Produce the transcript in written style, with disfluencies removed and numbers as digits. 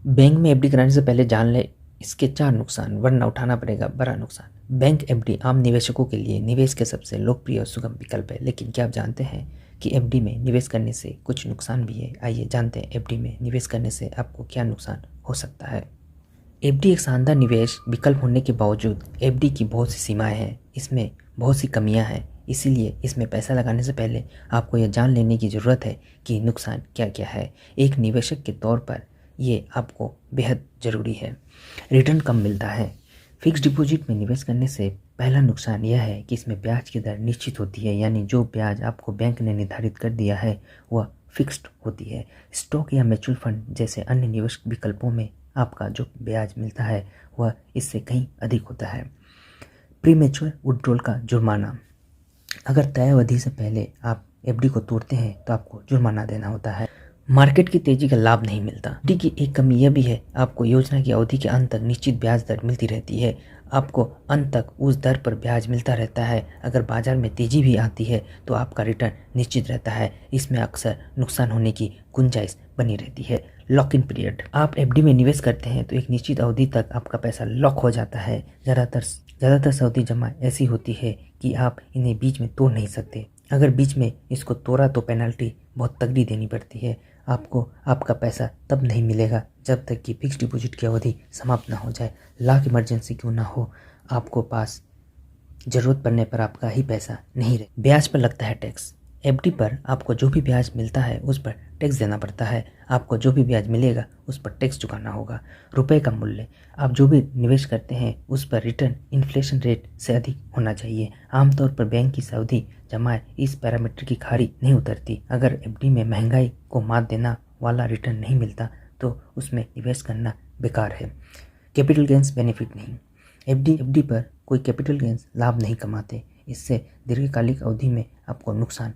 Bank में FD कराने से पहले जान लें इसके 4 नुकसान, वरना उठाना पड़ेगा बड़ा नुकसान। बैंक एफडी आम निवेशकों के लिए निवेश के सबसे लोकप्रिय और सुगम विकल्प है, लेकिन क्या आप जानते हैं कि एफडी में निवेश करने से कुछ नुकसान भी है? आइए जानते हैं एफडी में निवेश करने से आपको क्या नुकसान हो सकता है। एफडी एक शानदार निवेश विकल्प होने के बावजूद एफडी की बहुत सी सीमाएं हैं, इसमें बहुत सी कमियां हैं। इसीलिए इसमें पैसा लगाने से पहले आपको यह जान लेने की ज़रूरत है कि नुकसान क्या क्या है। एक निवेशक के तौर पर ये आपको बेहद ज़रूरी है। रिटर्न कम मिलता है। फिक्स डिपॉजिट में निवेश करने से पहला नुकसान यह है कि इसमें ब्याज की दर निश्चित होती है, यानी जो ब्याज आपको बैंक ने निर्धारित कर दिया है वह फिक्स्ड होती है। स्टॉक या म्यूचुअल फंड जैसे अन्य निवेश विकल्पों में आपका जो ब्याज मिलता है वह इससे कहीं अधिक होता है। प्रीमेच्योर विड्रॉल का जुर्माना। अगर तय अवधि से पहले आप एफडी को तोड़ते हैं तो आपको जुर्माना देना होता है। मार्केट की तेजी का लाभ नहीं मिलता। एफडी की एक कमी यह भी है, आपको योजना की अवधि के अंत तक निश्चित ब्याज दर मिलती रहती है। आपको अंत तक उस दर पर ब्याज मिलता रहता है। अगर बाजार में तेजी भी आती है तो आपका रिटर्न निश्चित रहता है। इसमें अक्सर नुकसान होने की गुंजाइश बनी रहती है। Lock in period. आप एफडी में निवेश करते हैं तो एक निश्चित अवधि तक आपका पैसा लॉक हो जाता है। ज़्यादातर सावधि जमा ऐसी होती है कि आप इन्हें बीच में तोड़ नहीं सकते। अगर बीच में इसको तोड़ा तो पेनल्टी बहुत तगड़ी देनी पड़ती है। आपको आपका पैसा तब नहीं मिलेगा जब तक कि फिक्स डिपॉजिट की अवधि समाप्त ना हो जाए। लाख इमरजेंसी क्यों ना हो, आपको पास ज़रूरत पड़ने पर आपका ही पैसा नहीं रहे। ब्याज पर लगता है टैक्स। एफडी पर आपको जो भी ब्याज मिलता है उस पर टैक्स देना पड़ता है। आपको जो भी ब्याज मिलेगा उस पर टैक्स चुकाना होगा। रुपए का मूल्य। आप जो भी निवेश करते हैं उस पर रिटर्न इन्फ्लेशन रेट से अधिक होना चाहिए। आमतौर पर बैंक की सावधि जमाएं इस पैरामीटर की खारी नहीं उतरती। अगर एफडी में महंगाई को मात देना वाला रिटर्न नहीं मिलता तो उसमें निवेश करना बेकार है। कैपिटल गेंस बेनिफिट नहीं। एफडी पर कोई कैपिटल गेंस लाभ नहीं कमाते। इससे दीर्घकालिक अवधि में आपको नुकसान